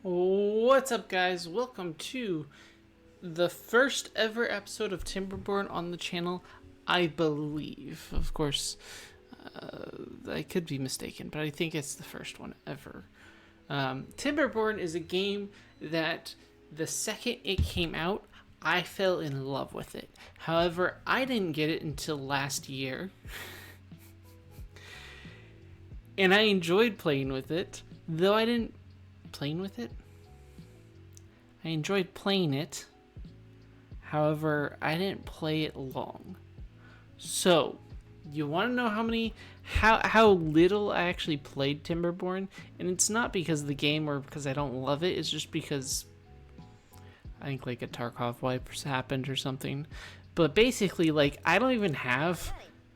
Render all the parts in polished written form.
What's up, guys? Welcome to the first ever episode of Timberborn on the channel, I believe. Of course, I could be mistaken, but I think it's the first one ever. Timberborn is a game that the second it came out, I fell in love with it. However, I didn't get it until last year. And I enjoyed playing with it, though I didn't playing with it. I enjoyed playing it. However, I didn't play it long. So, you want to know how little I actually played Timberborn? And it's not because of the game or because I don't love it. It's just because I think like a Tarkov wipe happened or something. But basically, like, I don't even have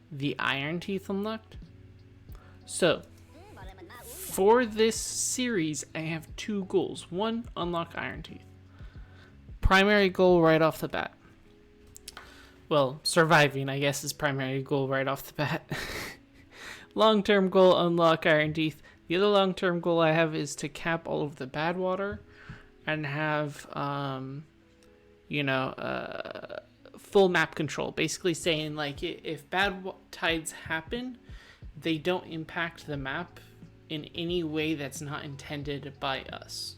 the Iron Teeth unlocked. So, for this series, I have two goals. One, unlock Iron Teeth. Primary goal right off the bat. Well, surviving, I guess, is primary goal right off the bat. Long-term goal, unlock Iron Teeth. The other long-term goal I have is to cap all of the bad water and have, full map control. Basically saying, like, if bad tides happen, they don't impact the map in any way that's not intended by us.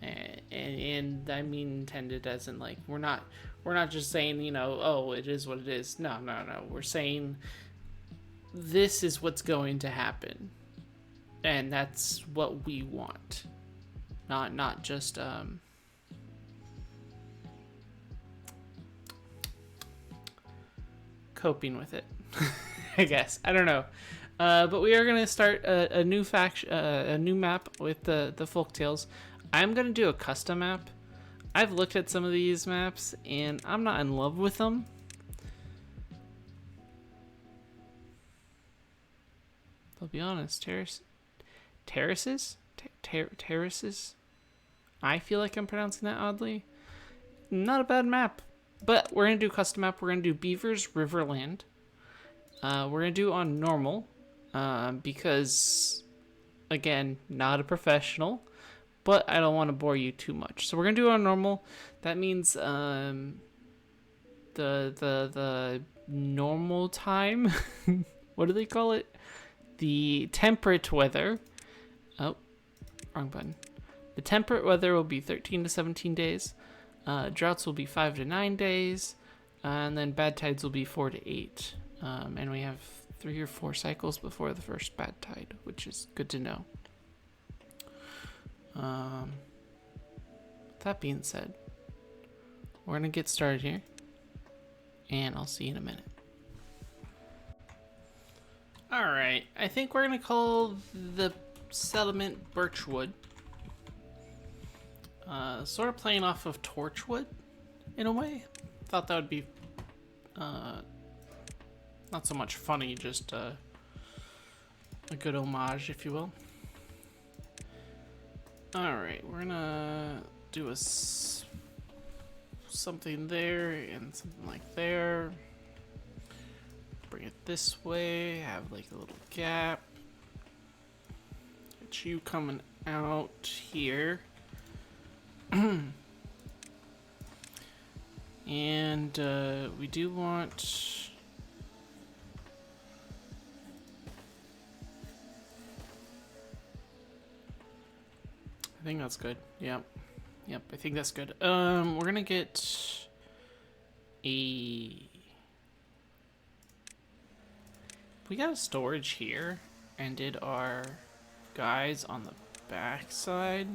And I mean intended as in, like, we're not just saying, oh, it is what it is. No. We're saying this is what's going to happen. And that's what we want. Not just coping with it. I guess. I don't know. But we are going to start a new map with the Folktales. I'm going to do a custom map. I've looked at some of these maps, and I'm not in love with them. I'll be honest. Terraces? Terraces? I feel like I'm pronouncing that oddly. Not a bad map. But we're going to do custom map. We're going to do Beaver's Riverland. We're going to do on normal. Because, again, not a professional. But I don't want to bore you too much. So we're going to do it on normal. That means the normal time. What do they call it? The temperate weather. Oh, wrong button. The temperate weather will be 13 to 17 days. Droughts will be 5 to 9 days. And then bad tides will be 4 to 8. And we have 3 or 4 cycles before the first bad tide, which is good to know. That being said, we're gonna get started here, and I'll see you in a minute. Alright, I think we're gonna call the settlement Birchwood. Sort of playing off of Torchwood, in a way. Thought that would be, not so much funny, just a good homage, if you will. Alright, we're gonna do something there and something like there. Bring it this way, have like a little gap. Get you coming out here. And we do want... I think that's good. Yep, I think that's good. We're gonna get we got a storage here and did our guys on the back side.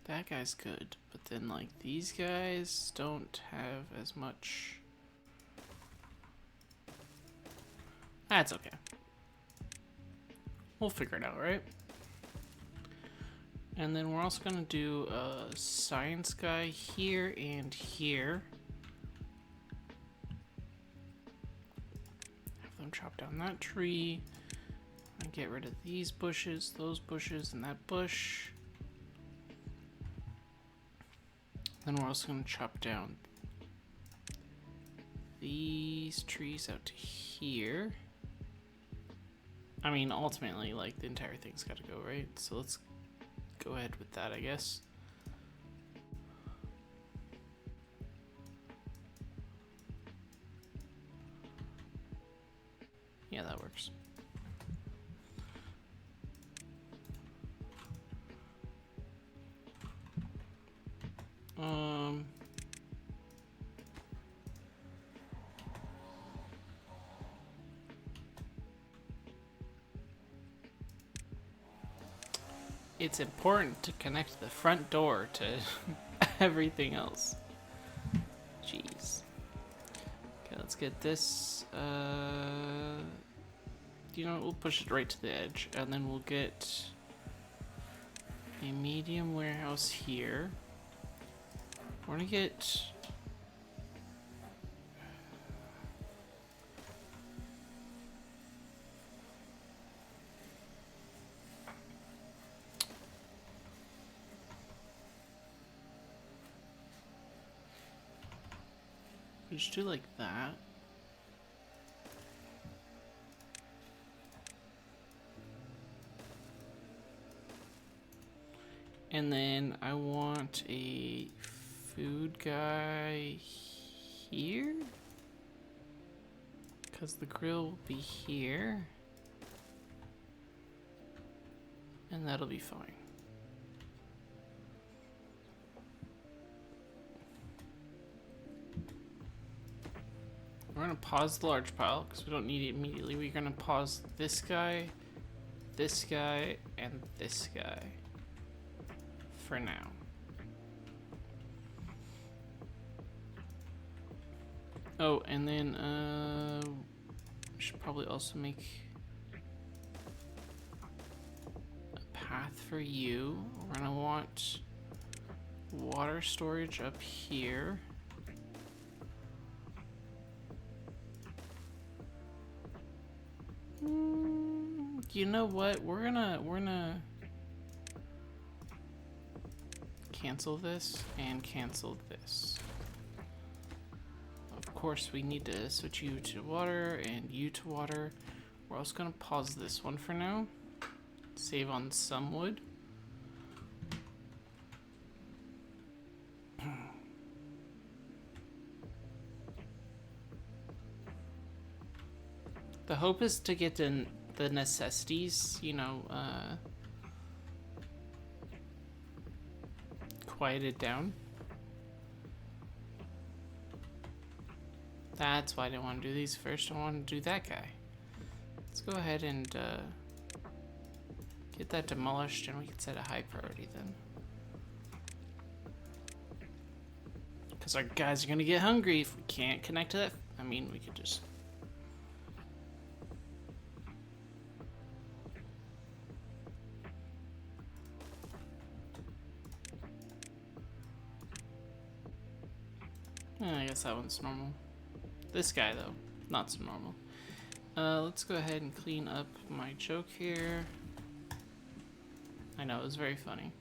That guy's good, but then like these guys don't have as much. That's okay. We'll figure it out, right? And then we're also gonna do a science guy here and here. Have them chop down that tree. And get rid of these bushes, those bushes, and that bush. Then we're also going to chop down these trees out to here. I mean, ultimately, like, the entire thing's got to go, right? So let's go ahead with that, I guess. Yeah, that works. It's important to connect the front door to everything else. Jeez. Okay, let's get this. You know, we'll push it right to the edge, and then we'll get a medium warehouse here. We're gonna get. We just do like that. And then I want a food guy here, because the grill will be here, and that'll be fine. We're gonna pause the large pile because we don't need it immediately. We're gonna pause this guy, and this guy for now. Oh, and then we should probably also make a path for you. We're gonna want water storage up here. You know what? We're gonna cancel this and cancel this. Of course, we need to switch you to water and you to water. We're also gonna pause this one for now. Save on some wood. The hope is to get in the necessities, you know, quieted down. That's why I didn't want to do these first. I want to do that guy. Let's go ahead and get that demolished, and we can set a high priority then. Because our guys are going to get hungry if we can't connect to that. I mean, we could just... I guess that one's normal. This guy, though, not so normal. Let's go ahead and clean up my joke here. I know, it was very funny.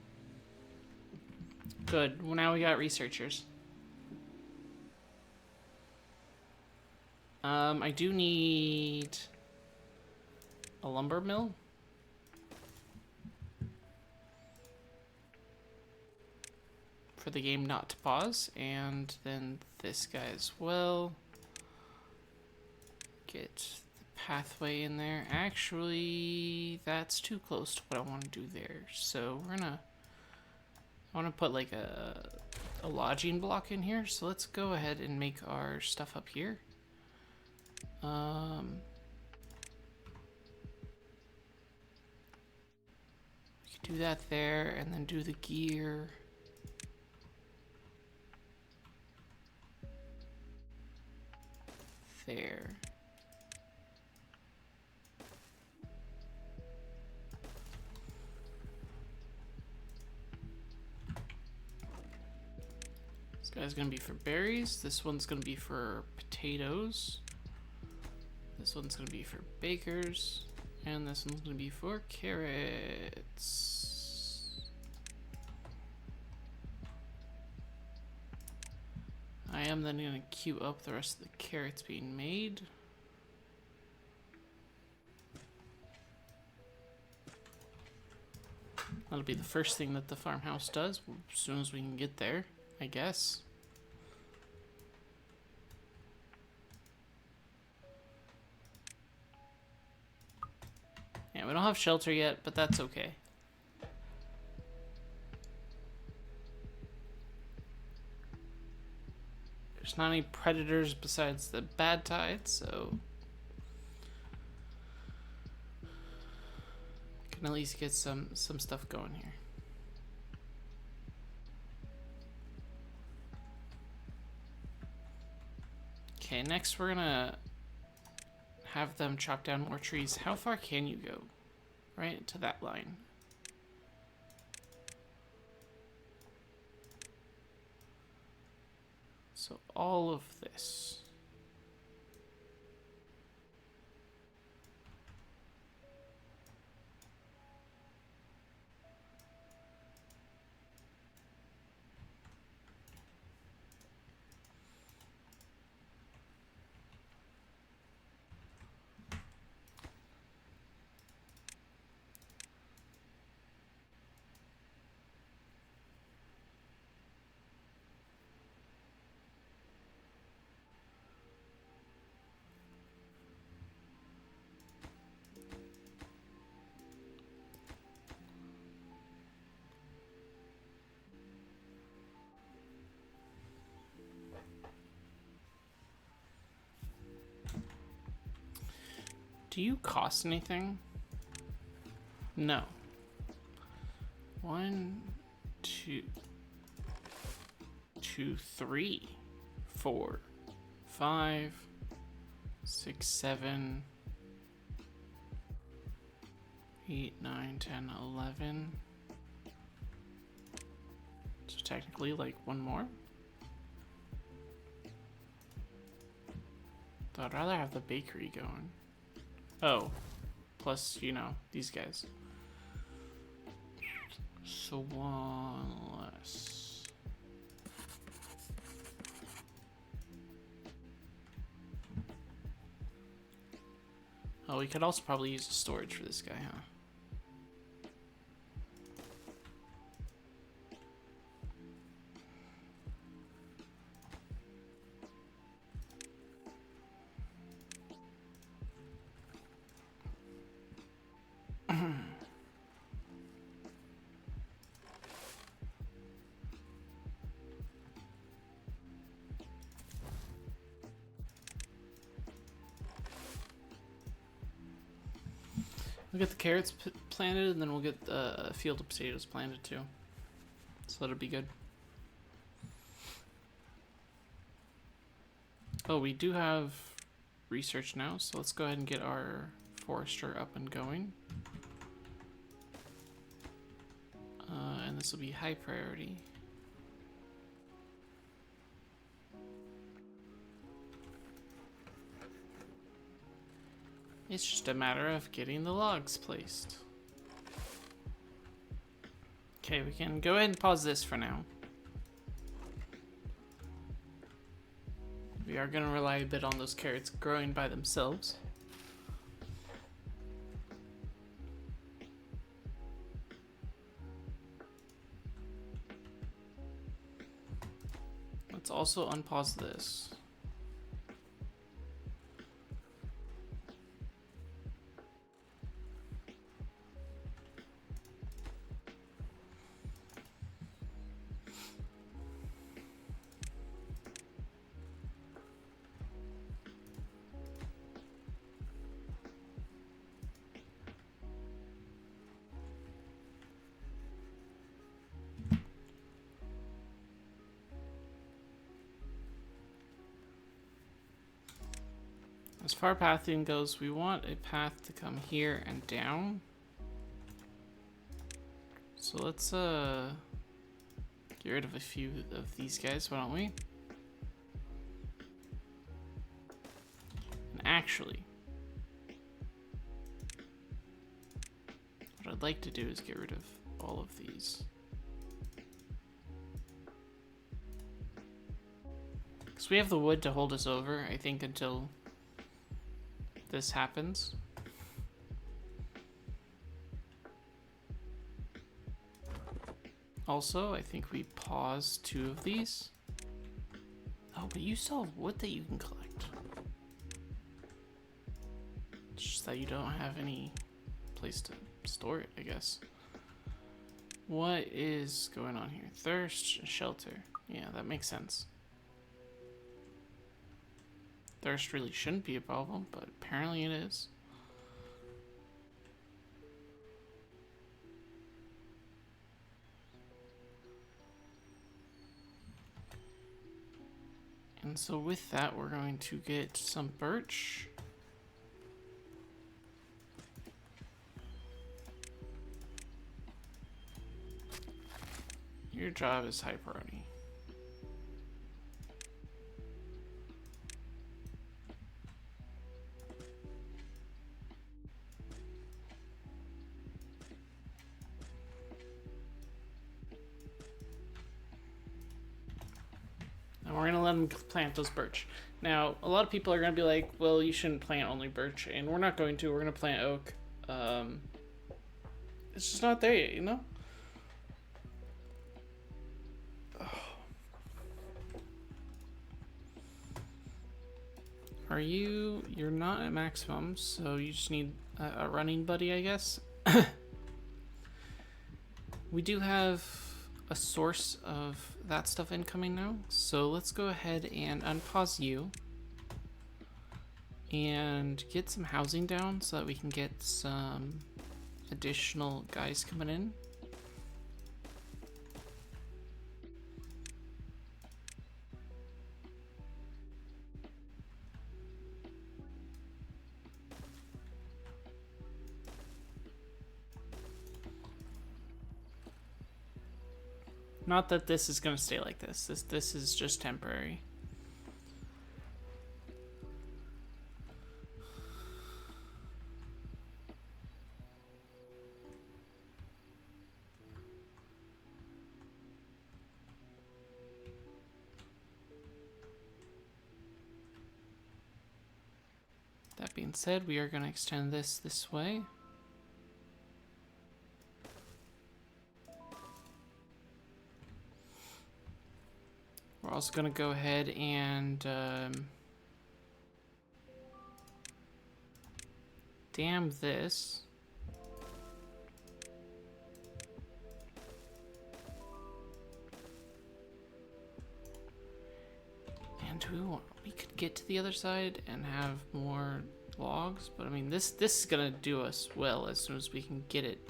Good. Well, now we got researchers. I do need a lumber mill. For the game not to pause, and then this guy as well. Get the pathway in there. Actually, that's too close to what I want to do there. So we're gonna, I want to put like a lodging block in here. So let's go ahead and make our stuff up here. We could do that there, and then do the gear. There. This guy's gonna be for berries. This one's gonna be for potatoes. This one's gonna be for bakers. And this one's gonna be for carrots. I I am then going to queue up the rest of the carrots being made. That'll be the first thing that the farmhouse does as soon as we can get there, I guess. Yeah, we don't have shelter yet, but that's okay. There's not any predators besides the bad tide, so can at least get some stuff going here. Okay, next we're gonna have them chop down more trees. How far can you go? Right to that line. So all of this. Do you cost anything? No. 1, 2, 2, 3, 4, 5, 6, 7, 8, 9, 10, 11. So technically like one more. Though I'd rather have the bakery going. Oh, plus, you know, these guys. So one less. Oh, we could also probably use the storage for this guy, huh? We'll get the carrots planted, and then we'll get the field of potatoes planted too. So that'll be good. Oh, we do have research now, so let's go ahead and get our forester up and going. And this will be high priority. It's just a matter of getting the logs placed. Okay, we can go ahead and pause this for now. We are going to rely a bit on those carrots growing by themselves. Let's also unpause this. As far pathing goes, we want a path to come here and down. So let's get rid of a few of these guys, why don't we? And actually, what I'd like to do is get rid of all of these. Because we have the wood to hold us over, I think, until this happens. Also, I think we pause 2 of these. Oh, but you still have wood that you can collect. It's just that you don't have any place to store it, I guess. What is going on here? Thirst, shelter. Yeah, that makes sense. Thirst really shouldn't be a problem, but apparently it is. And so with that, we're going to get some birch. Your job is high priority. And we're gonna let them plant those birch. Now, a lot of people are gonna be like, well, you shouldn't plant only birch, and we're not going to. We're gonna plant oak. It's just not there yet, you know? Are you... You're not at maximum, so you just need a running buddy, I guess. We do have a source of that stuff incoming now, so let's go ahead and unpause you and get some housing down so that we can get some additional guys coming in. Not that this is going to stay like this. This is just temporary. That being said, we are going to extend this way. We're also going to go ahead and dam this. And we could get to the other side and have more logs, but I mean this is gonna do us well as soon as we can get it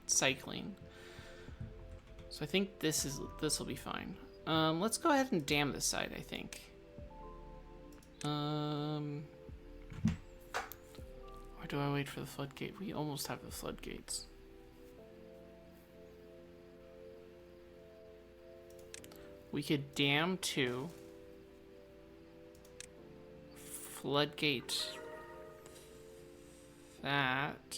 cycling. So I think this will be fine. Let's go ahead and dam this side, I think. Or do I wait for the floodgate? We almost have the floodgates. We could dam 2. Floodgate that.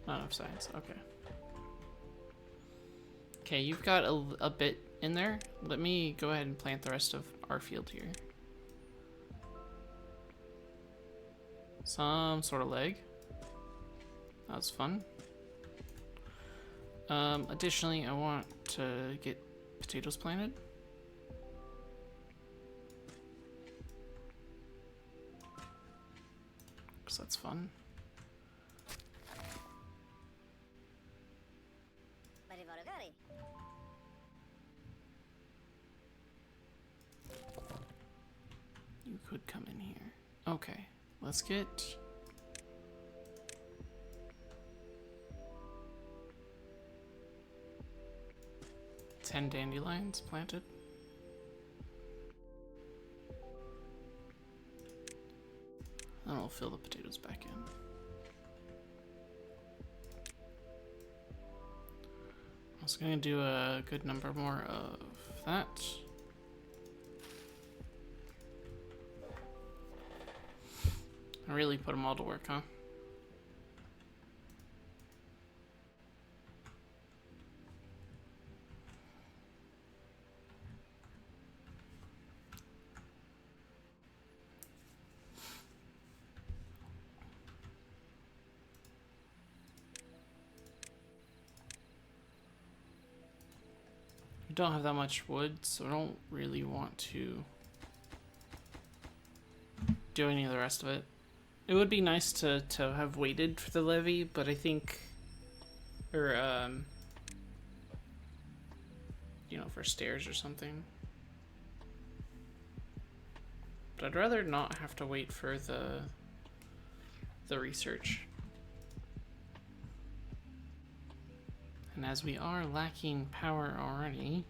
Not enough science, okay. Okay, you've got a bit in there. Let me go ahead and plant the rest of our field here. Some sort of leg. That was fun. Additionally, I want to get potatoes planted. Because that's fun. You could come in here. Okay, let's get... ten dandelions planted. Then we'll fill the potatoes back in. I was gonna do a good number more of that. I really put them all to work, huh? don't have that much wood, so I don't really want to do any of the rest of it. It would be nice to have waited for the levy, but I think, or you know, for stairs or something. But I'd rather not have to wait for the research. And as we are lacking power already,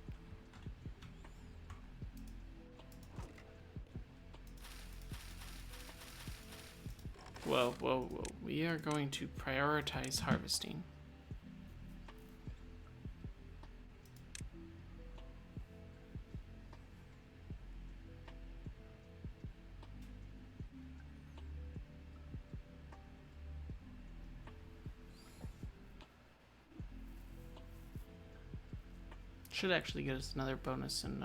whoa, we are going to prioritize harvesting. Should actually get us another bonus in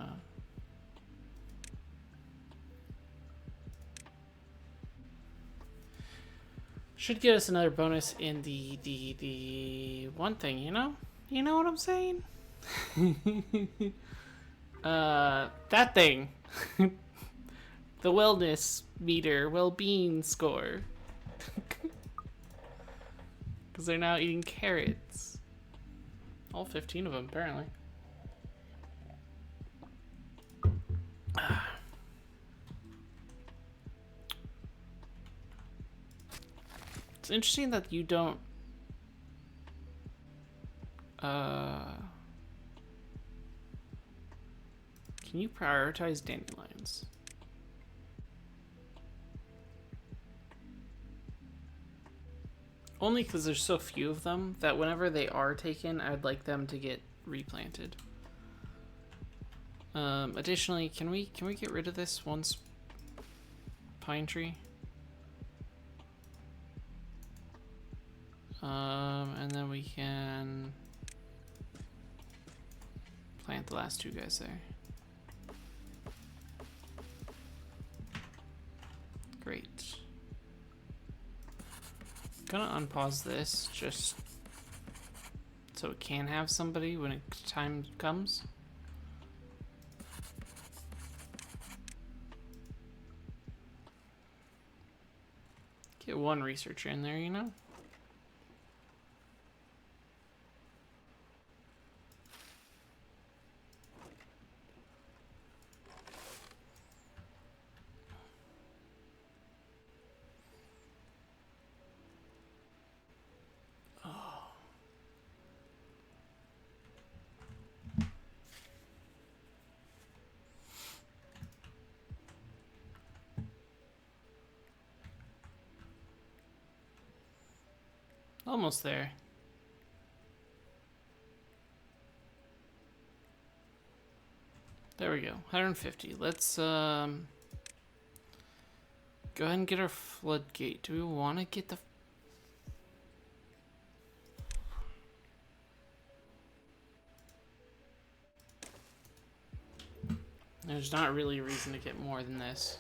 should get us another bonus in the one thing, you know? You know what I'm saying? That thing. The wellness meter, well-being score. Because they're now eating carrots. All 15 of them, apparently. It's interesting that you don't can you prioritize dandelions? Only because there's so few of them that whenever they are taken, I'd like them to get replanted. Additionally, can we get rid of this one pine tree? And then we can plant the last two guys there. Great. Gonna unpause this just so it can have somebody when time comes. Get one researcher in there, you know? Almost there. There we go. 150. Let's go ahead and get our floodgate. Do we want to get the... There's not really a reason to get more than this.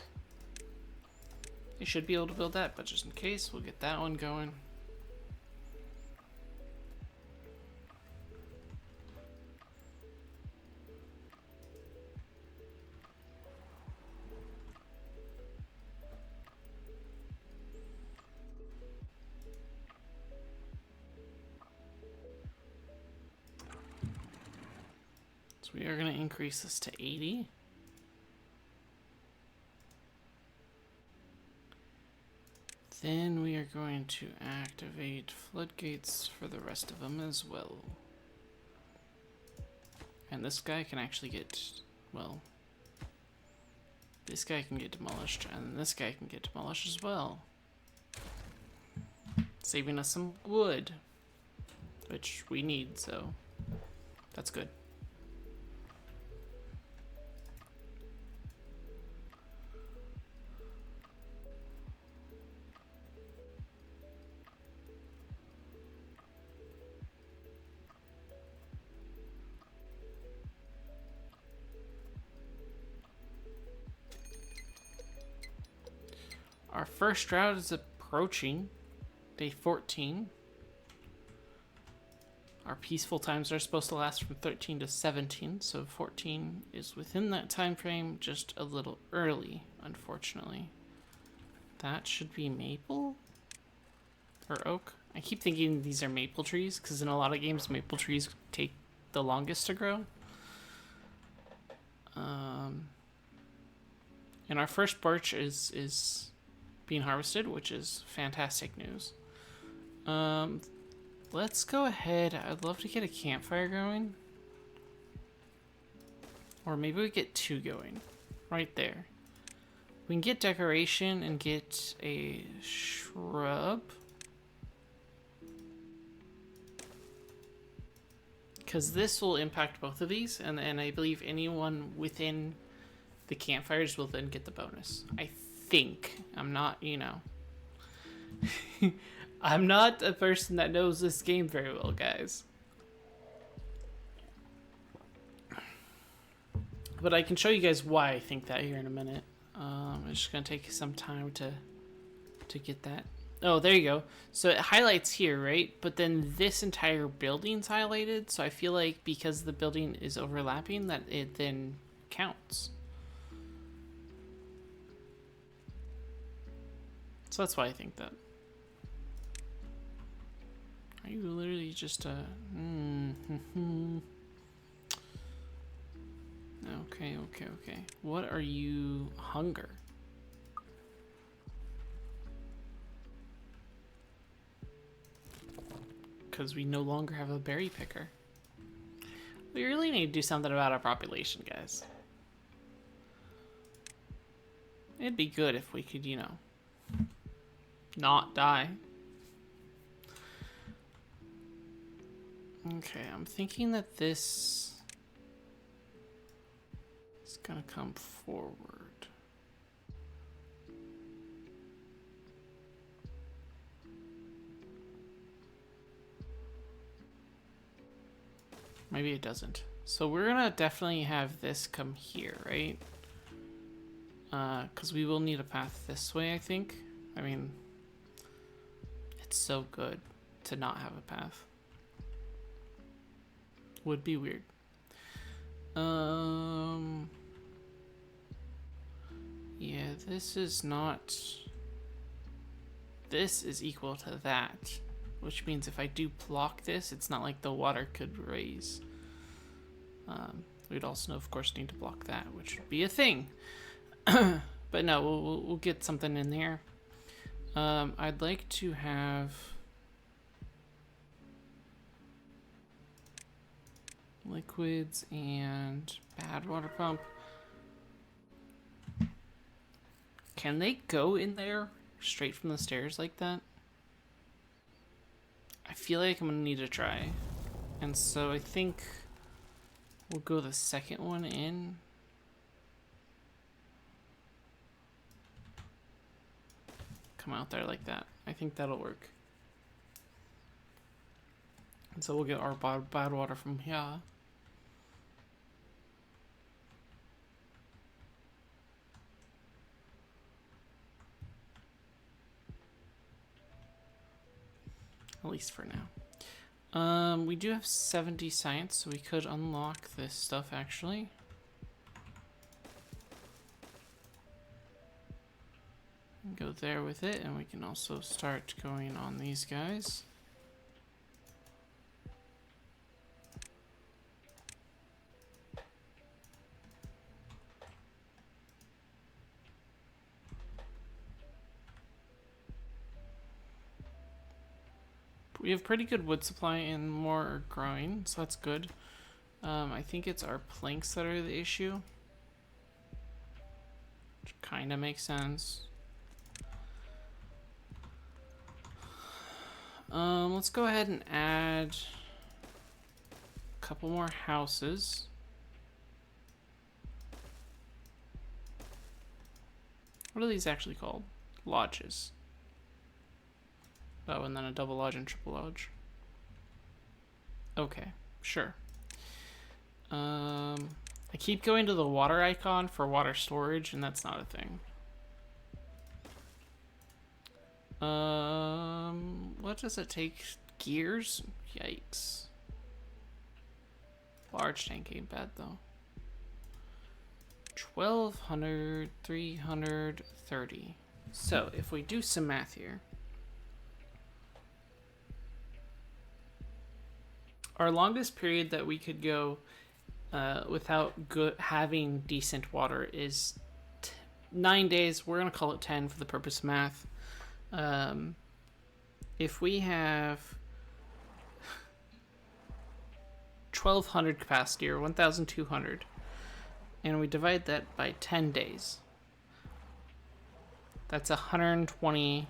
You should be able to build that, but just in case, we'll get that one going. We are going to increase this to 80. Then we are going to activate floodgates for the rest of them as well. And this guy can actually get, well, this guy can get demolished, and this guy can get demolished as well. Saving us some wood, which we need, so that's good. Our first drought is approaching, day 14. Our peaceful times are supposed to last from 13 to 17, so 14 is within that time frame, just a little early, unfortunately. That should be maple? Or oak? I keep thinking these are maple trees, because in a lot of games, maple trees take the longest to grow. And our first birch is being harvested, which is fantastic news. Let's go ahead. I'd love to get a campfire going. Or maybe we get 2 going. Right there. We can get decoration and get a shrub. Because this will impact both of these, and I believe anyone within the campfires will then get the bonus. I think. I'm not, you know. I'm not a person that knows this game very well, guys. But I can show you guys why I think that here in a minute. It's just going to take some time to get that. Oh, there you go. So it highlights here, right? But then this entire building's highlighted. So I feel like because the building is overlapping, that it then counts. So that's why I think that. Are you literally just a... Okay. What are you? Hunger. Because we no longer have a berry picker. We really need to do something about our population, guys. It'd be good if we could, you know, not die. Okay, I'm thinking that this is gonna come forward. Maybe it doesn't. So we're gonna definitely have this come here, right? Because we will need a path this way, I think. I mean, it's so good to not have a path. Would be weird. Yeah, this is not... This is equal to that. Which means if I do block this, it's not like the water could raise. We'd also, of course, need to block that, which would be a thing. But no, we'll get something in there. I'd like to have liquids and bad water pump. Can they go in there straight from the stairs like that? I feel like I'm gonna need to try. And so I think we'll go the second one in. Come out there like that. I think that'll work. And so we'll get our bad water from here. At least for now. We do have 70 science, so we could unlock this stuff actually. Go there with it, and we can also start going on these guys. We have pretty good wood supply and more are growing, so that's good. I think it's our planks that are the issue. Which kind of makes sense. Let's go ahead and add a couple more houses. What are these actually called? Lodges. Oh, and then a double lodge and triple lodge. Okay, sure. I keep going to the water icon for water storage, and that's not a thing. What does it take? Gears? Yikes. Large tank ain't bad though. 1200, 330. So if we do some math here, our longest period that we could go without having decent water is 9 days. We're gonna call it 10 for the purpose of math. If we have 1200 capacity or 1200, and we divide that by 10 days, that's 120.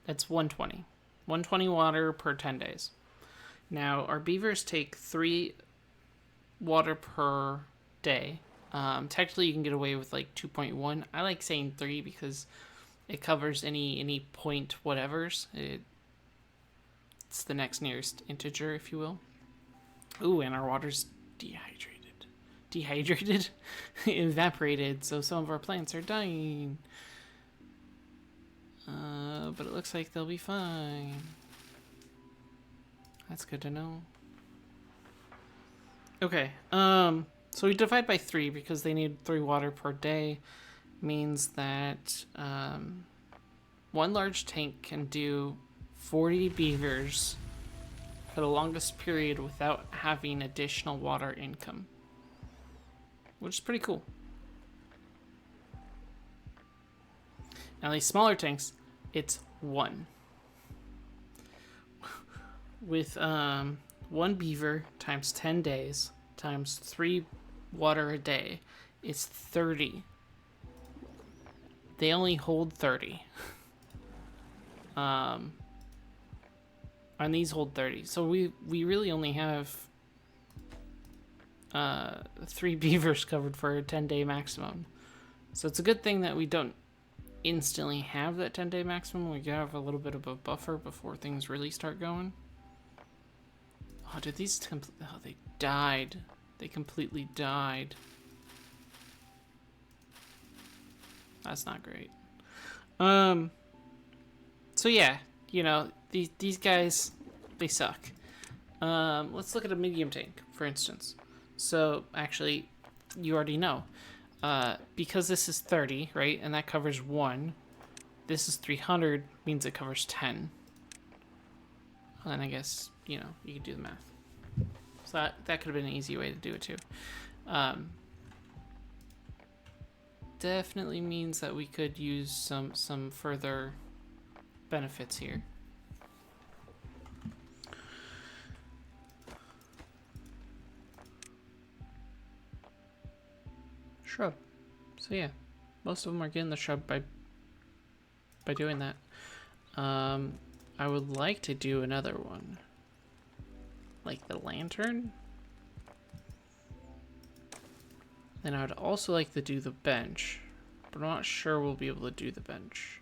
That's 120. 120 water per 10 days. Now, our beavers take 3 water per day. Technically, you can get away with like 2.1. I like saying 3 because it covers any point whatevers. It's the next nearest integer, if you will. Ooh, and our water's dehydrated, evaporated, so some of our plants are dying. But it looks like they'll be fine. That's good to know. Okay, so we divide by 3 because they need 3 water per day. Means that one large tank can do 40 beavers for the longest period without having additional water income, which is pretty cool. Now these smaller tanks, it's 1. With 1 beaver times 10 days times 3 water a day, it's 30. They only hold 30. And these hold 30. So we really only have 3 beavers covered for a 10-day maximum. So it's a good thing that we don't instantly have that 10-day maximum. We have a little bit of a buffer before things really start going. Oh, did these oh, they died. They completely died. That's not great. So yeah, you know, these guys, they suck. Let's look at a medium tank, for instance. So actually, you already know. Because this is 30, right? And that covers 1. This is 300, means it covers 10. And I guess, you know, you can do the math. So that could have been an easy way to do it too. Definitely means that we could use some further benefits here. Shrub. So yeah, most of them are getting the shrub by doing that. I would like to do another one, like the lantern. Then I would also like to do the bench, but I'm not sure we'll be able to do the bench.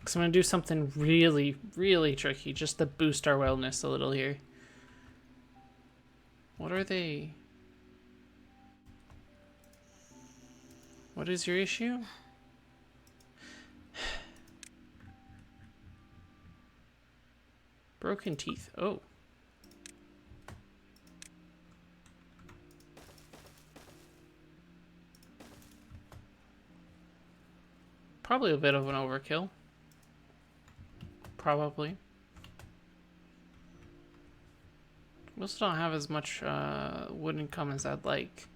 So I'm going to do something really, really tricky just to boost our wellness a little here. What are they? What is your issue? Broken teeth. Oh. Probably a bit of an overkill. Probably. We also don't have as much wood income as I'd like.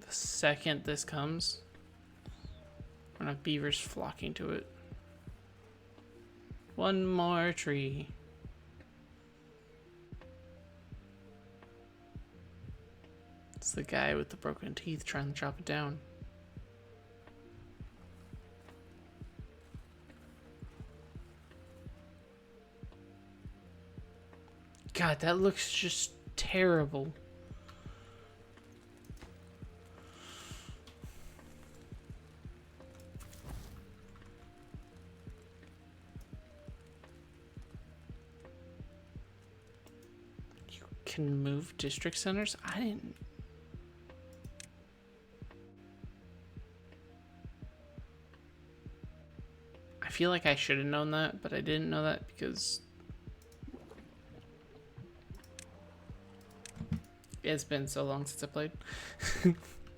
The second this comes, we're gonna have beavers flocking to it. One more tree. It's the guy with the broken teeth trying to chop it down. God, that looks just terrible. can move district centers? I didn't. I feel like I should have known that, but I didn't know that because it's been so long since I played.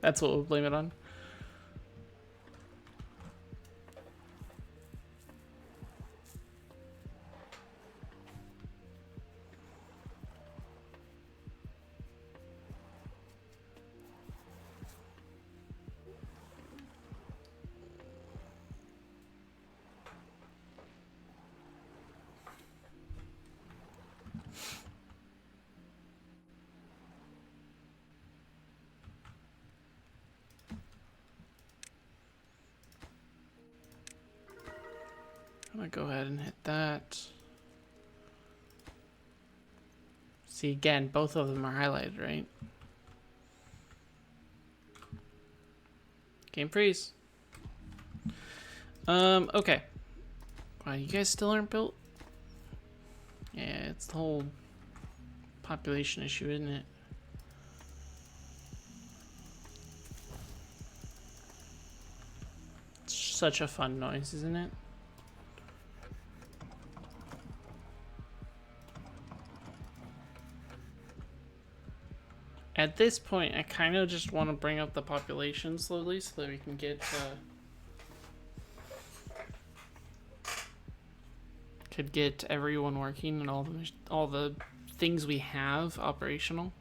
That's what we'll blame it on. I'm gonna go ahead and hit that. See, again, both of them are highlighted, right? Game freeze. Okay. Wow, you guys still aren't built? Yeah, it's the whole population issue, isn't it? It's such a fun noise, isn't it? At this point, I kind of just want to bring up the population slowly so that we can get could get everyone working and all the things we have operational.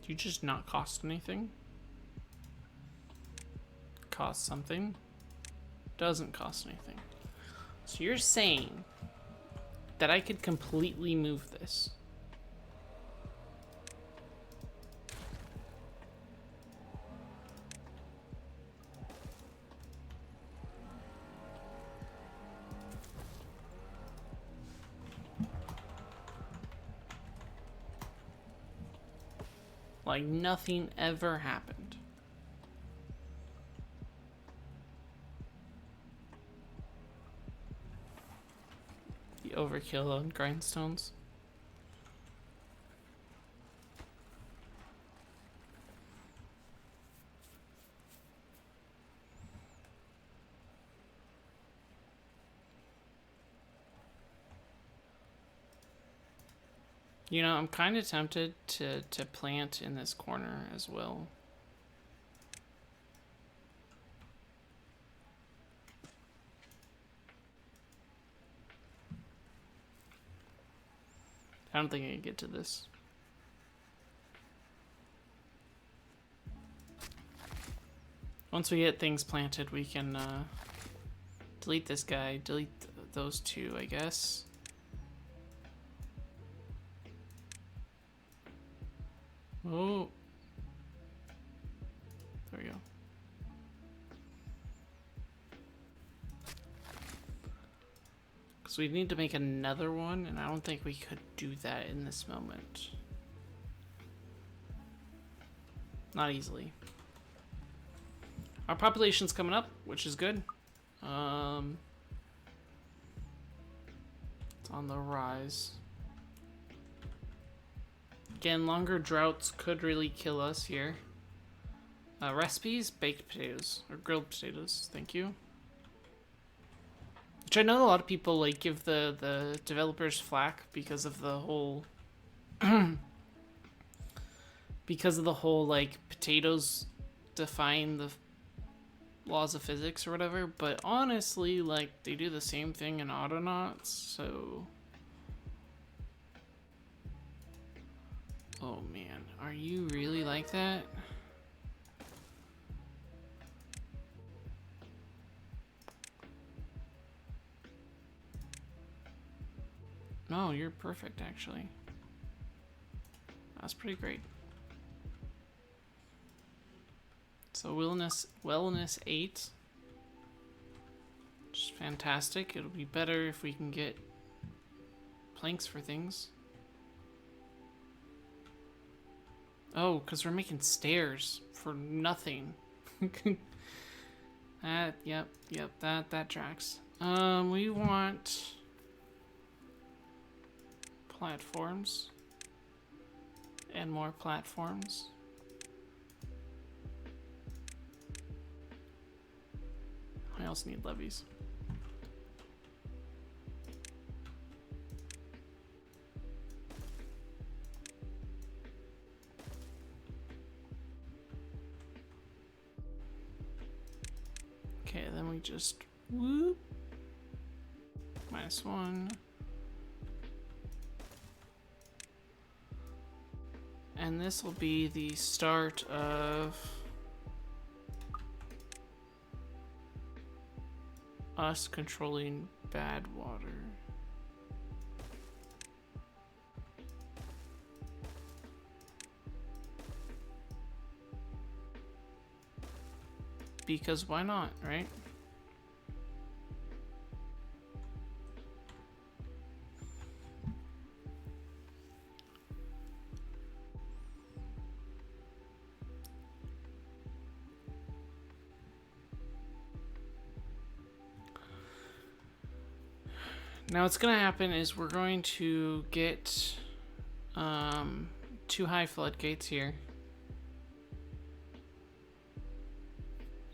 Do you just not cost anything? Cost something? Doesn't cost anything. So you're saying that I could completely move this? Like nothing ever happened. The overkill on grindstones. You know, I'm kind of tempted to plant in this corner as well. I don't think I can get to this. Once we get things planted, we can delete this guy, delete those two, I guess. Oh. There we go. Because we need to make another one, and I don't think we could do that in this moment. Not easily. Our population's coming up, which is good. It's on the rise. Again, longer droughts could really kill us here. Recipes, baked potatoes, or grilled potatoes, thank you. Which I know a lot of people like give the developers flack because of the whole because of the whole like potatoes defying the laws of physics or whatever, but honestly, like, they do the same thing in Autonauts, so... Oh man, are you really like that? No, you're perfect, actually. That's pretty great. So wellness 8. Just fantastic. It'll be better if we can get planks for things. Oh, because we're making stairs for nothing. Yep, that tracks. We want platforms and more platforms. I also need levees. Okay, then we just whoop. -1. And this will be the start of us controlling bad water. Because why not, right? Now what's gonna happen is we're going to get 2 high floodgates here.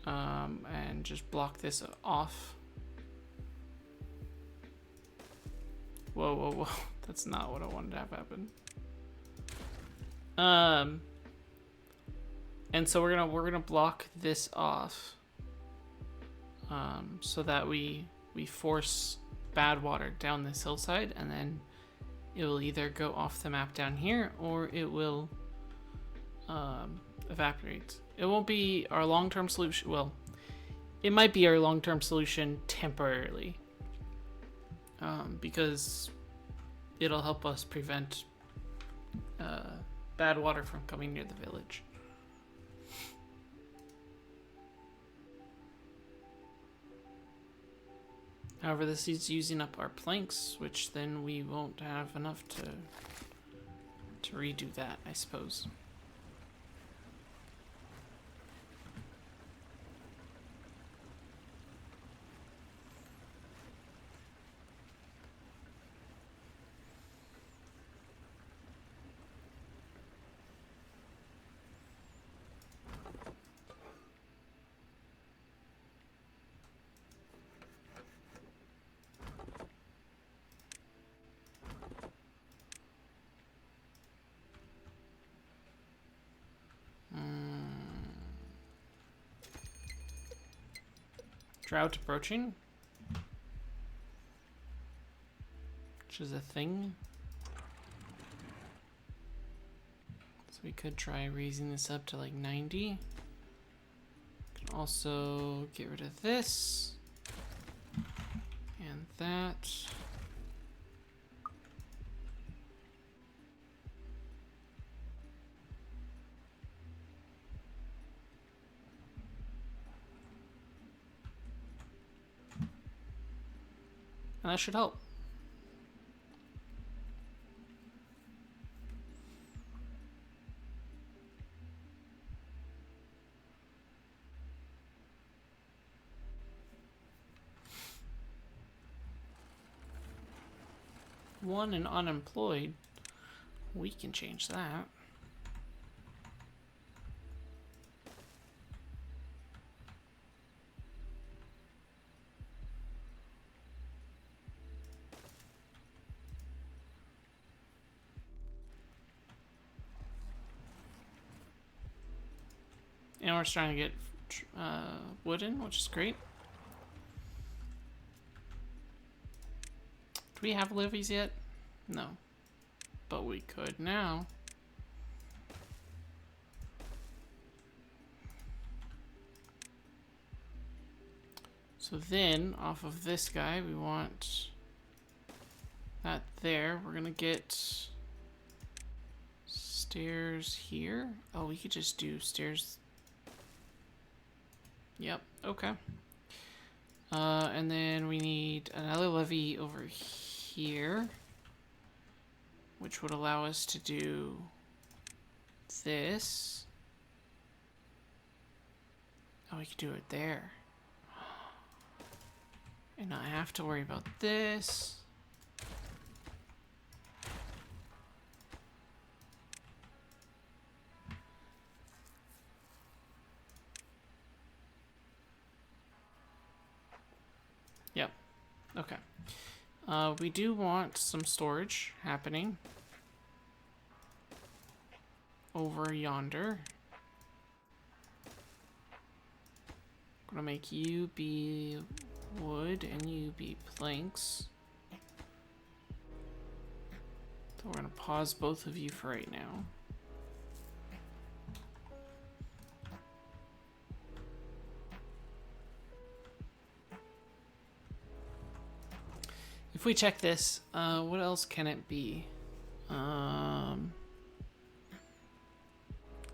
And just block this off. Whoa. That's not what I wanted to have happen. And so we're gonna block this off. So that we force bad water down this hillside, and then it will either go off the map down here or it will evaporate. It won't be our long-term solution. Well, it might be our long-term solution temporarily, because it'll help us prevent bad water from coming near the village. However, this is using up our planks, which then we won't have enough to redo that, I suppose. Drought approaching, which is a thing. So we could try raising this up to like 90. Can also get rid of this and that. And that should help. One and unemployed. We can change that. And we're starting to get wooden, which is great. Do we have levees yet? No. But we could now. So then, off of this guy, we want that there. We're gonna get stairs here. Oh, we could just do stairs. Yep, okay. And then we need another levee over here, which would allow us to do this. Oh, we could do it there. And not have to worry about this. Yep. Okay. We do want some storage happening over yonder. I'm gonna make you be wood and you be planks. So we're gonna pause both of you for right now. If we check this, what else can it be?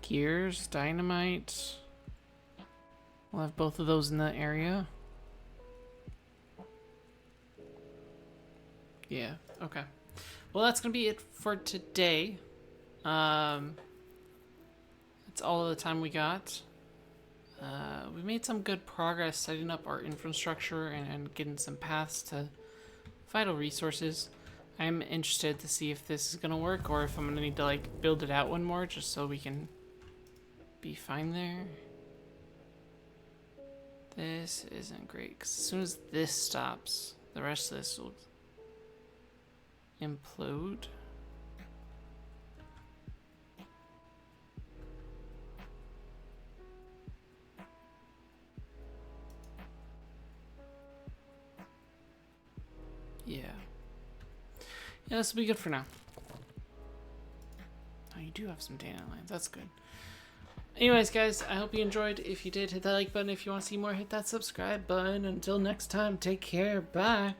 Gears, dynamite. We'll have both of those in that area. Yeah, okay. Well, that's gonna be it for today. That's all of the time we got. We made some good progress setting up our infrastructure and getting some paths to vital resources. I'm interested to see if this is gonna work or if I'm gonna need to like build it out one more just so we can be fine there. This isn't great because as soon as this stops, the rest of this will implode. Yeah. Yeah, this will be good for now. Oh, you do have some dandelions. That's good. Anyways, guys, I hope you enjoyed. If you did, hit that like button. If you want to see more, hit that subscribe button. Until next time, take care. Bye.